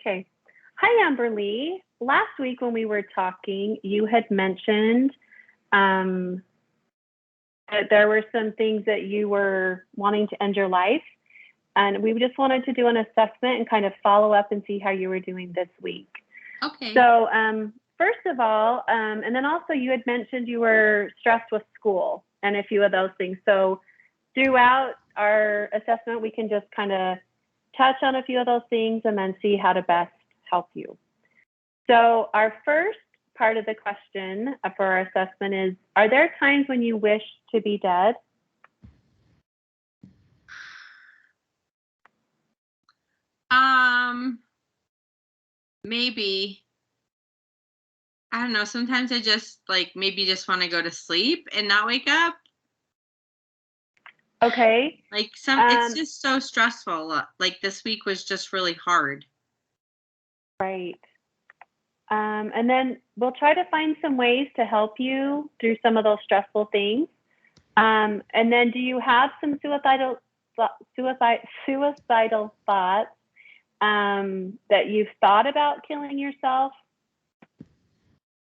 Okay. Hi, Amberly. Last week when we were talking, you had mentioned that there were some things that you were wanting to end your life. And we just wanted to do an assessment and kind of follow up and see how you were doing this week. Okay. So first of all, and then also you had mentioned you were stressed with school and a few of those things. So throughout our assessment, we can just kind of touch on a few of those things and then see how to best help you. So our first part of the question for our assessment is, are there times when you wish to be dead? Maybe. I don't know. Sometimes I just maybe just want to go to sleep and not wake up. Okay. It's just so stressful. Like this week was just really hard. Right. And then we'll try to find some ways to help you through some of those stressful things. And then do you have some suicidal thoughts that you've thought about killing yourself?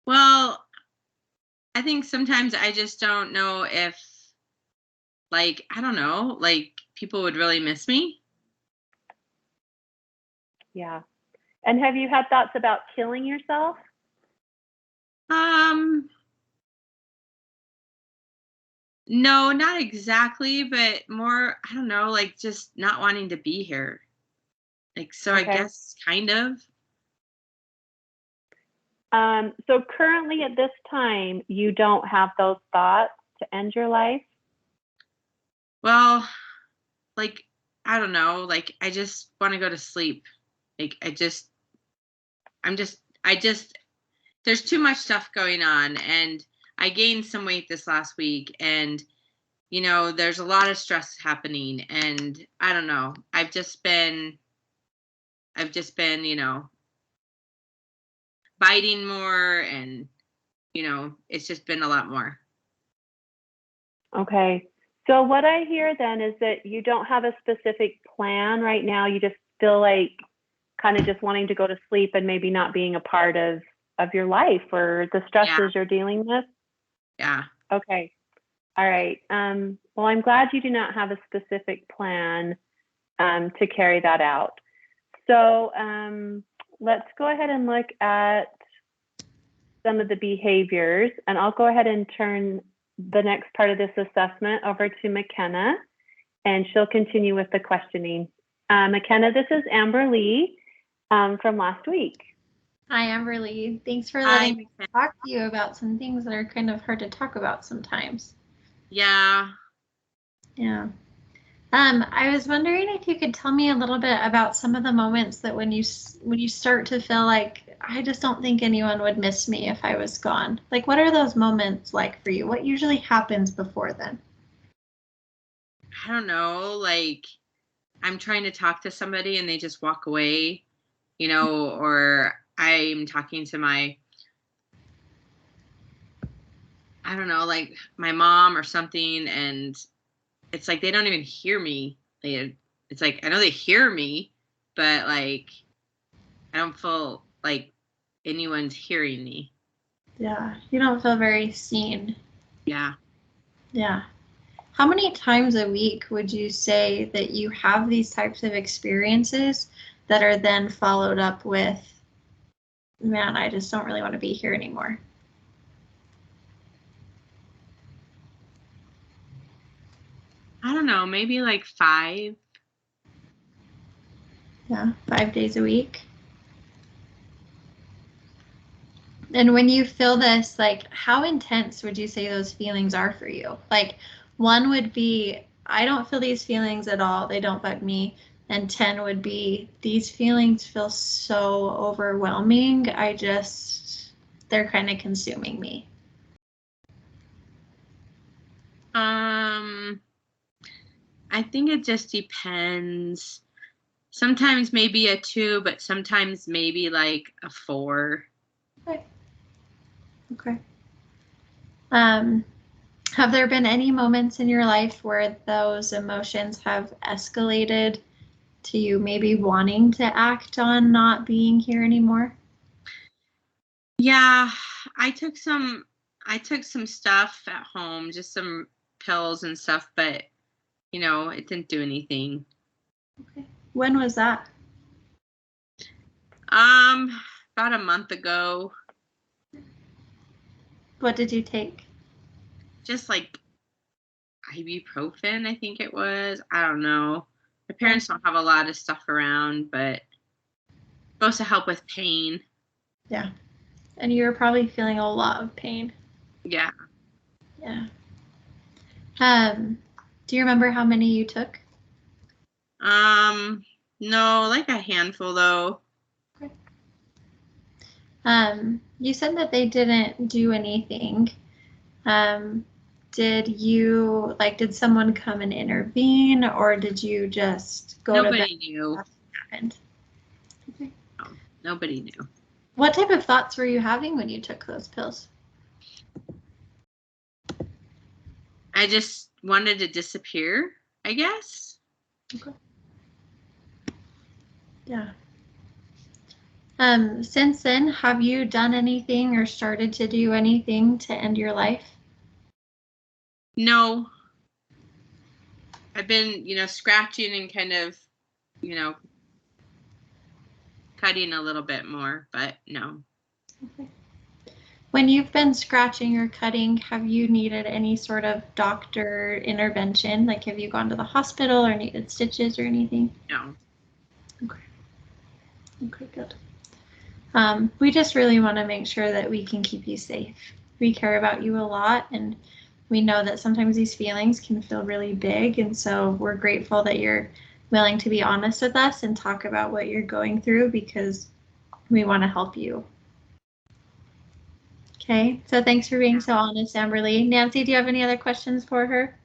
Well, I think sometimes I just don't know if, I don't know, people would really miss me. Yeah. And have you had thoughts about killing yourself? No, not exactly, but more, I don't know, just not wanting to be here. So Okay. I guess kind of. So currently at this time, you don't have those thoughts to end your life? Well, I don't know, I just want to go to sleep. There's too much stuff going on, and I gained some weight this last week, and there's a lot of stress happening, and I don't know. I've just been, biting more, and it's just been a lot more. Okay. So what I hear then is that you don't have a specific plan right now. You just feel like kind of just wanting to go to sleep and maybe not being a part of your life or the stresses you're dealing with. Yeah. Okay. All right. Well, I'm glad you do not have a specific plan to carry that out. So let's go ahead and look at some of the behaviors, and I'll go ahead and turn the next part of this assessment over to McKenna, and she'll continue with the questioning. McKenna, this is Amberly from last week. Hi, Amberly. Thanks for letting me talk to you about some things that are kind of hard to talk about sometimes. Yeah. Yeah. I was wondering if you could tell me a little bit about some of the moments that when you start to feel like, I just don't think anyone would miss me if I was gone. What are those moments like for you? What usually happens before then? I don't know, I'm trying to talk to somebody and they just walk away, or I'm talking to my mom or something, and it's they don't even hear me. It's I know they hear me, but I don't feel like anyone's hearing me. Yeah, you don't feel very seen. Yeah. Yeah. How many times a week would you say that you have these types of experiences that are then followed up with, man, I just don't really want to be here anymore? I don't know, maybe 5. Yeah, 5 days a week. And when you feel this, how intense would you say those feelings are for you? One would be, I don't feel these feelings at all. They don't bug me. And 10 would be, these feelings feel so overwhelming. They're kind of consuming me. I think it just depends. Sometimes maybe a 2, but sometimes maybe a 4. Okay. Have there been any moments in your life where those emotions have escalated to you maybe wanting to act on not being here anymore? Yeah, I took some stuff at home, just some pills and stuff, but it didn't do anything. Okay. When was that? About a month ago. What did you take? Just like ibuprofen, I think it was. I don't know. My parents don't have a lot of stuff around, but it's supposed to help with pain. Yeah. And you were probably feeling a lot of pain. Yeah. Yeah. Do you remember how many you took? No, like a handful though. Okay. You said that they didn't do anything. Did someone come and intervene, or did you just go to bed? Nobody knew. Nothing happened. Okay. No, nobody knew. What type of thoughts were you having when you took those pills? I just wanted to disappear, I guess. Okay. Yeah. Since then, have you done anything or started to do anything to end your life? No. I've been, scratching and kind of, cutting a little bit more, but no. Okay. When you've been scratching or cutting, have you needed any sort of doctor intervention? Like, have you gone to the hospital or needed stitches or anything? No. Okay. Okay, good. We just really want to make sure that we can keep you safe. We care about you a lot, and we know that sometimes these feelings can feel really big, and so we're grateful that you're willing to be honest with us and talk about what you're going through, because we want to help you. Okay, so thanks for being so honest, Amberly. Nancy, do you have any other questions for her?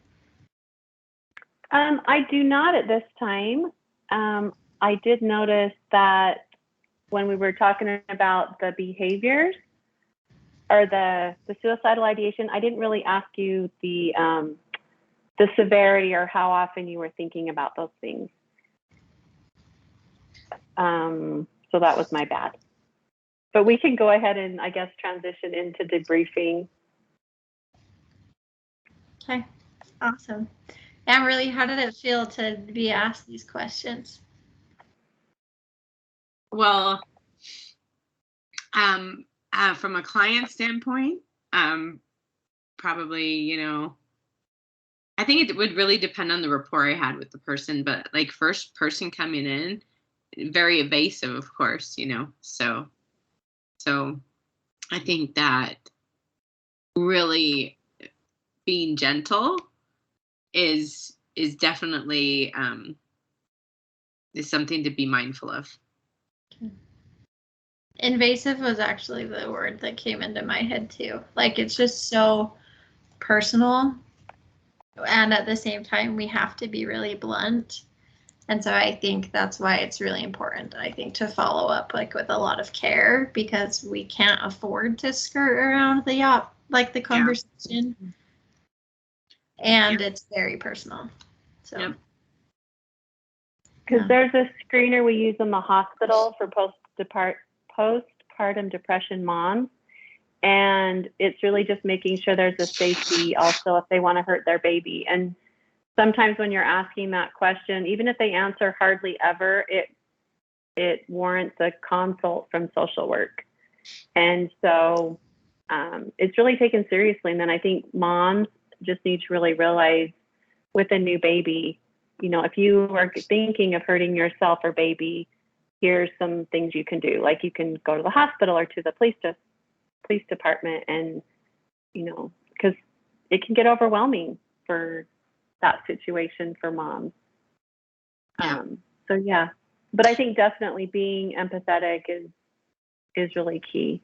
I do not at this time. I did notice that when we were talking about the behaviors or the suicidal ideation, I didn't really ask you the severity or how often you were thinking about those things. So that was my bad. But we can go ahead and, I guess, transition into debriefing. Okay, awesome. Amberly, how did it feel to be asked these questions? Well, from a client standpoint, probably, I think it would really depend on the rapport I had with the person, but like first person coming in, very evasive, of course, so I think that really being gentle is definitely is something to be mindful of. Invasive was actually the word that came into my head too. Like, it's just so personal, and at the same time we have to be really blunt. And so I think that's why it's really important, I think, to follow up like with a lot of care, because we can't afford to skirt around the conversation. Yeah. And it's very personal. So because there's a screener we use in the hospital for postpartum depression moms, and it's really just making sure there's a safety also if they want to hurt their baby. And sometimes when you're asking that question, even if they answer hardly ever, it warrants a consult from social work. And so it's really taken seriously. And then I think moms just need to really realize with a new baby, if you are thinking of hurting yourself or baby, here's some things you can do. Like, you can go to the hospital or to the police department, and, because it can get overwhelming for that situation for moms. Yeah. So yeah, but I think definitely being empathetic is really key.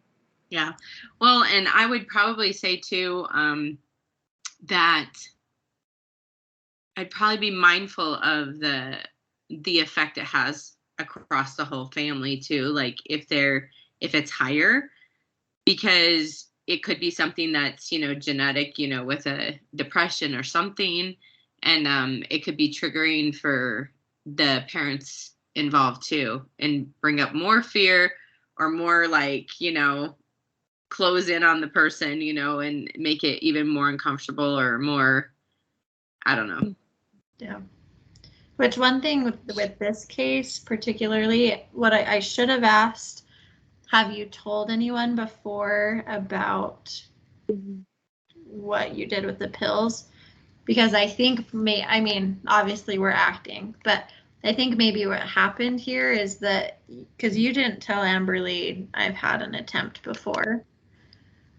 Yeah. Well, and I would probably say too, that I'd probably be mindful of the effect it has across the whole family too. Like if it's higher, because it could be something that's, genetic, with a depression or something. And it could be triggering for, the parents involved too, and bring up more fear or more like, close in on the person, and make it even more uncomfortable or more, I don't know. Yeah. Which one thing with this case particularly, what I should have asked, have you told anyone before about what you did with the pills? Because I think obviously we're acting, but I think maybe what happened here is that because you didn't tell Amberly I've had an attempt before.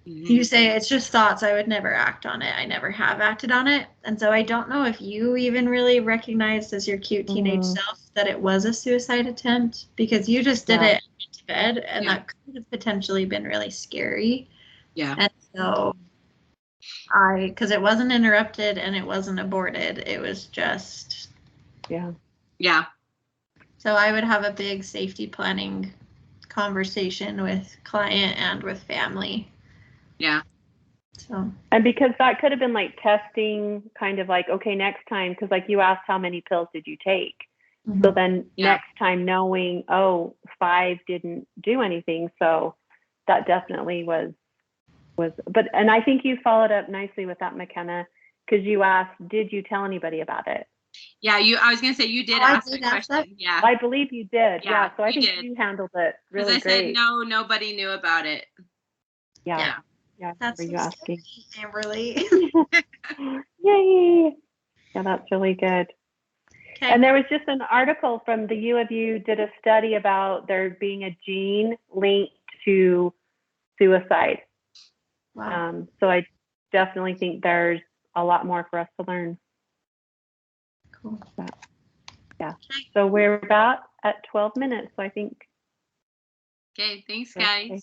You say it's just thoughts. I would never act on it. I never have acted on it. And so I don't know if you even really recognized as your cute teenage self that it was a suicide attempt, because you just did it and went to bed, and that could have potentially been really scary. Yeah. And so because it wasn't interrupted and it wasn't aborted, it was just. Yeah. Yeah. So I would have a big safety planning conversation with client and with family. Yeah. So. And because that could have been like testing, kind of like, okay, next time, because like you asked how many pills did you take? Mm-hmm. So then next time knowing, 5 didn't do anything. So that definitely was, and I think you followed up nicely with that, McKenna, because you asked, did you tell anybody about it? Yeah, I was going to say you did ask that question. Yeah. I believe you did. Yeah. So I think you handled it really great. Because I said, nobody knew about it. Yeah. That's so asking. Amberly. Yay. Yeah, that's really good. Okay. And there was just an article from the U of U did a study about there being a gene linked to suicide. Wow. So I definitely think there's a lot more for us to learn. Cool. Yeah. So we're about at 12 minutes, so I think. Okay, thanks guys. Okay.